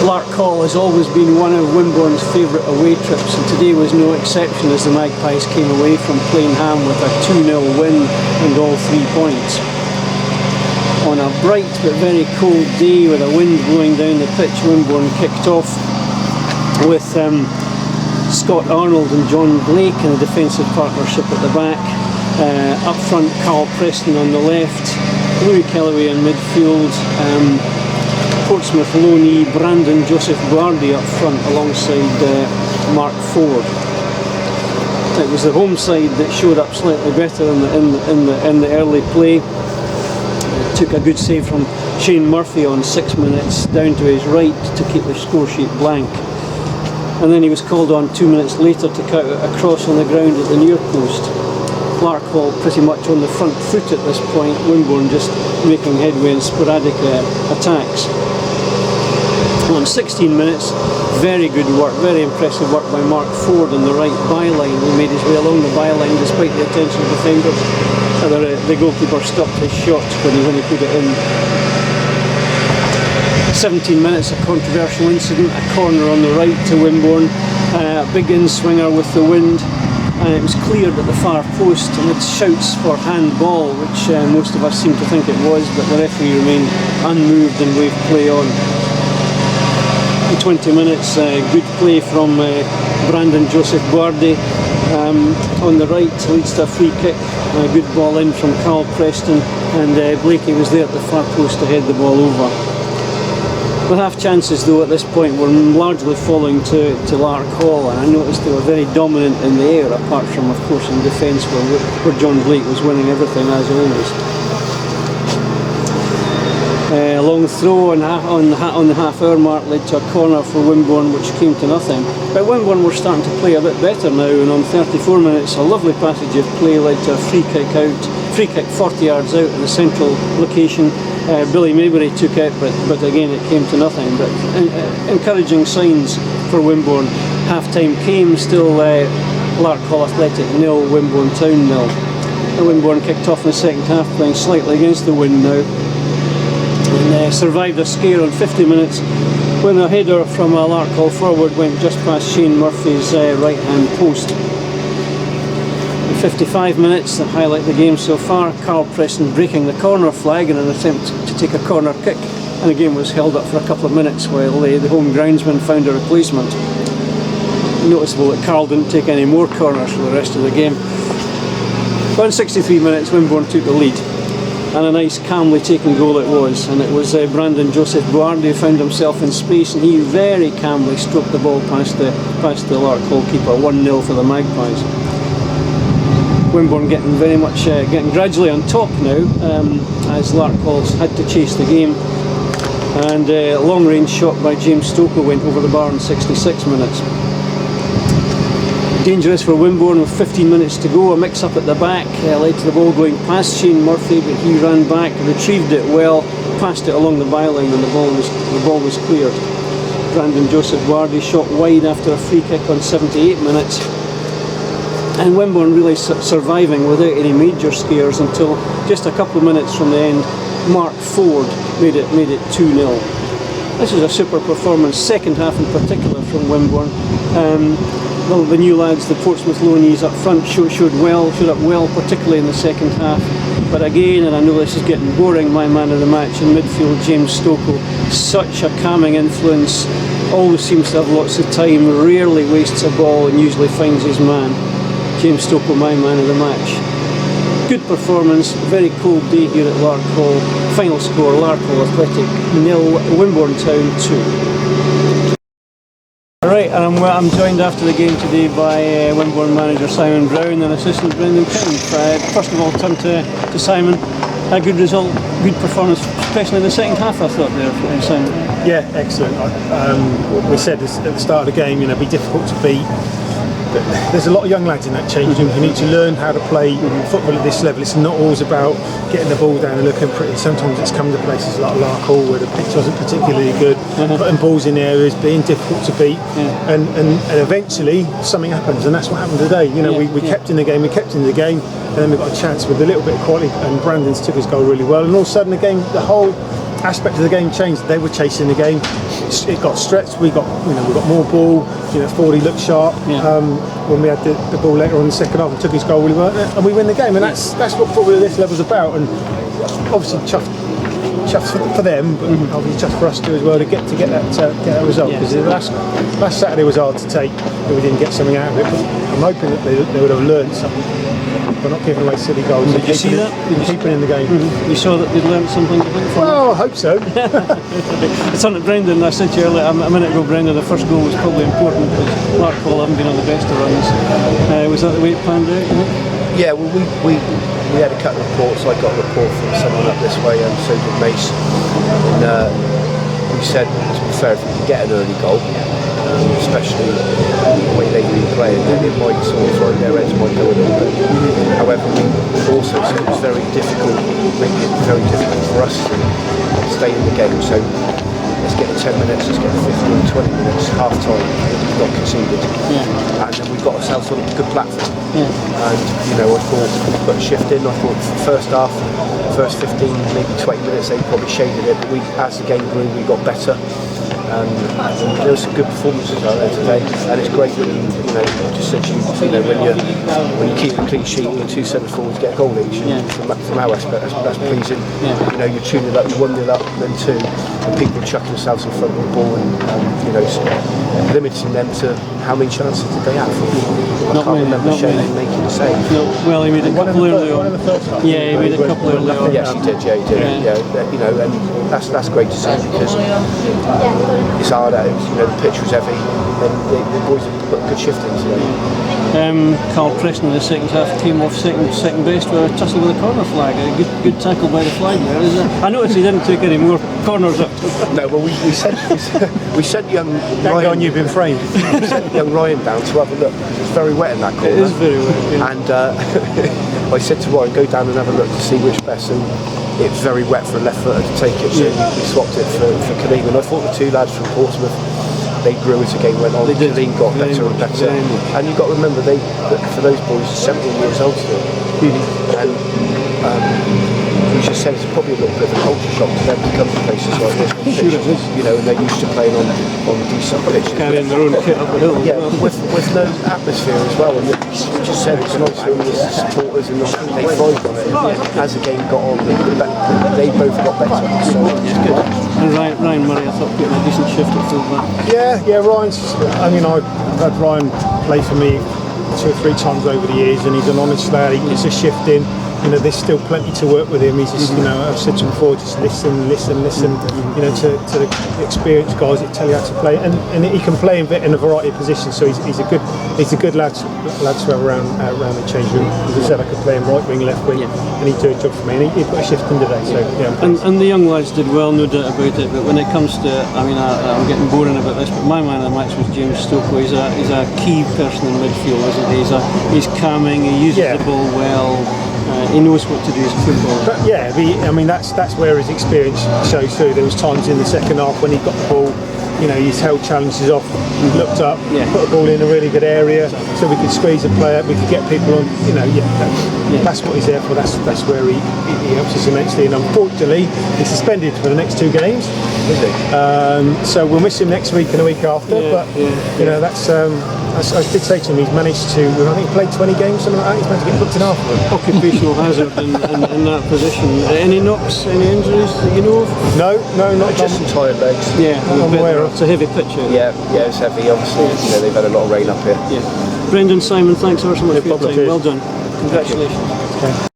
Larkhall has always been one of Wimborne's favourite away trips, and today was no exception as the Magpies came away from Plainham with a 2-0 win and all 3 points. On a bright but very cold day with a wind blowing down the pitch, Wimborne kicked off with Scott Arnold and John Blake in a defensive partnership at the back. Up front, Carl Preston on the left, Louis Kellaway in midfield, Portsmouth loanee Brandon Joseph Bardi up front alongside Mark Ford. It was the home side that showed up slightly better in the early play. Took a good save from Shane Murphy on 6 minutes down to his right to keep the score sheet blank. And then he was called on 2 minutes later to cut a cross on the ground at the near post. Larkhall pretty much on the front foot at this point, Wimborne just making headway in sporadic attacks. On 16 minutes, very good work, very impressive work by Mark Ford on the right byline. He made his way along the byline despite the attention of defenders. The goalkeeper stopped his shot when he put it in. 17 minutes, a controversial incident, a corner on the right to Wimborne, a big in-swinger with the wind, and it was cleared at the far post, and it's shouts for handball, which most of us seem to think it was, but the referee remained unmoved and waved play on. In 20 minutes, good play from Brandon Joseph Bardi on the right, leads to a free kick, a good ball in from Carl Preston, and Blakey was there at the far post to head the ball over. The half chances though at this point were largely falling to Larkhall, and I noticed they were very dominant in the air, apart from of course in defence where John Blake was winning everything as always. A long throw on the half-hour mark led to a corner for Wimborne, which came to nothing. But Wimborne were starting to play a bit better now, and on 34 minutes a lovely passage of play led to a free kick 40 yards out in the central location. Billy Maybury took it, but again it came to nothing. But encouraging signs for Wimborne. Half-time came, still Larkhall Athletic 0, Wimborne Town 0. And Wimborne kicked off in the second half, playing slightly against the wind now. And survived a scare on 50 minutes when a header from a Larkhall forward went just past Shane Murphy's right hand post. In 55 minutes that highlight the game so far, Carl Preston breaking the corner flag in an attempt to take a corner kick, and the game was held up for a couple of minutes while the home groundsman found a replacement. Noticeable that Carl didn't take any more corners for the rest of the game. But in 63 minutes Wimborne took the lead. And a nice calmly taken goal it was, and it was Brandon Joseph Bardi who found himself in space, and he very calmly stroked the ball past the Larkhall keeper. 1-0 for the Magpies. Wimborne getting gradually on top now, as Larkhall's had to chase the game, and a long range shot by James Stoker went over the bar in 66 minutes. Dangerous for Wimborne with 15 minutes to go. A mix-up at the back led to the ball going past Shane Murphy, but he ran back, retrieved it well, passed it along the byline, and the ball was cleared. Brandon Joseph Bardi shot wide after a free kick on 78 minutes, and Wimborne really surviving without any major scares until just a couple of minutes from the end. Mark Ford made it 2-0. This is a super performance, second half in particular, from Wimborne. The new lads, the Portsmouth loanees up front, showed up well, particularly in the second half. But again, and I know this is getting boring, my man of the match in midfield, James Stoker, such a calming influence, always seems to have lots of time, rarely wastes a ball and usually finds his man. James Stoker, my man of the match. Good performance, very cold day here at Larkhall. Final score, Larkhall Athletic 0, Wimborne Town 2. Right, and I'm joined after the game today by Wimborne manager Simon Brown and assistant Brendan King. First of all, turn to Simon. A good result, good performance, especially in the second half, I thought there, Simon. Yeah, excellent. We said this at the start of the game, it'd be difficult to beat. There's a lot of young lads in that change room who need to learn how to play football at this level. It's not always about getting the ball down and looking pretty. Sometimes it's come to places like Larkhall where the pitch wasn't particularly good, putting balls in areas, being difficult to beat, and eventually something happens, and that's what happened today. We kept in the game, and then we got a chance with a little bit of quality, and Brandon's took his goal really well, and all of a sudden the whole aspect of the game changed. They were chasing the game, it got stretched. We got more ball. 40 looked sharp. When we had the ball later on in the second half and took his goal, we weren't there, and we win the game. And that's what football at this level's about. And obviously chuffed for them, but obviously chuffed for us too as well to get that result. Because last Saturday was hard to take, but we didn't get something out of it. But I'm hoping that they would have learned something. We're not giving away silly goals. Did you see that? Keeping in the game. You saw that they'd learned something? Well, I hope so. It's on at Brendan. I said to you earlier, a minute ago, Brendan, the first goal was probably important because Larkhall haven't been on the best of runs. Was that the way it planned out? Yeah, well, we had a couple of reports. I got a report from someone up this way, and so did Mace. And we said, to be fair, if we could get an early goal, especially the way they've been playing, then it might sort of their heads might go a little bit. However, we also said it was very difficult, making it very difficult for us to stay in the game. So let's get 10 minutes, let's get 15, 20 minutes, half time, we've not conceded. And then we've got ourselves on a good platform. And I thought we put a shift in. I thought first half, first 15, maybe 20 minutes, they probably shaded it, but as the game grew, we got better. There were some good performances out there today, and it's great that just said when you keep a clean sheet and your two centre forwards get a goal each. From our aspect, that's pleasing. You're 2-0 up, you 1-0 up, then 2, and people are chucking themselves in front of the ball and limiting them to how many chances did they have? I can't remember Shane making a save. No, well, he made a couple early on. Yeah, he made a couple early on. Yes, he did. Yeah, he did. Yeah, and that's great to see because it's hard out. The pitch was heavy, and the boys have put a good shift in today. Carl Preston in the second half came off second best with a tussle with a corner flag. A good tackle by the flag there. I noticed he didn't take any more corners up. No, well, we sent young Ryan. You've been framed. We sent young Ryan down to have a look. It's very wet in that corner. It is very wet. Yeah. And I said to Ryan, go down and have a look to see which best. And it's very wet for a left footer to take it, so we swapped it for Kalim. And I thought the two lads from Portsmouth, they grew as the game went on. Kalim got better and better. And you've got to remember, for those boys, 17 years old still. And we just said it's probably a little bit of a culture shock to them to come to places like this. And they're used to playing on decent pitches. Carrying their own kit up the hill. Yeah, with no atmosphere as well. And we just said it's nice when the supporters and they thrived on it. As the game got on, they both got better. So it's good. And Ryan Murray, I thought, put in a decent shift at full back. Yeah, Ryan's. I've had Ryan play for me 2 or 3 times over the years, and he's an honest lad. He gets a shift in. There's still plenty to work with him. He's just, I've said to him before, just listen. To the experienced guys that tell you how to play, and he can play in a variety of positions. So he's a good lad to have around the change room. As I said, I could play him right wing, left wing, and he'd do a job for me. And he put a shift in today. So and the young lads did well, no doubt about it. But when it comes to, I'm getting boring about this, but my man of the match was James Stokely. He's a key person in midfield, isn't he? He's calming. He uses the ball well. He knows what to do as a footballer. But that's where his experience shows through. There was times in the second half when he got the ball, he's held challenges off, looked up, put the ball in a really good area, so we could squeeze a player, we could get people on. That's what he's there for. That's where he helps us immensely. And unfortunately, he's suspended for the next 2 games. Is he? So we'll miss him next week and the week after. That's. I did say to him, he's managed to, I think he played 20 games, something like that, he's managed to get booked in half of them. Occupational hazard in that position. Any knocks, any injuries that you know of? No, not just some tired legs. Yeah, I'm aware of. It's a heavy pitch. Yeah, it's heavy, obviously. They've had a lot of rain up here. Yeah. Brendan, Simon, thanks ever so much for your time. Cheers. Well done. Congratulations. Okay.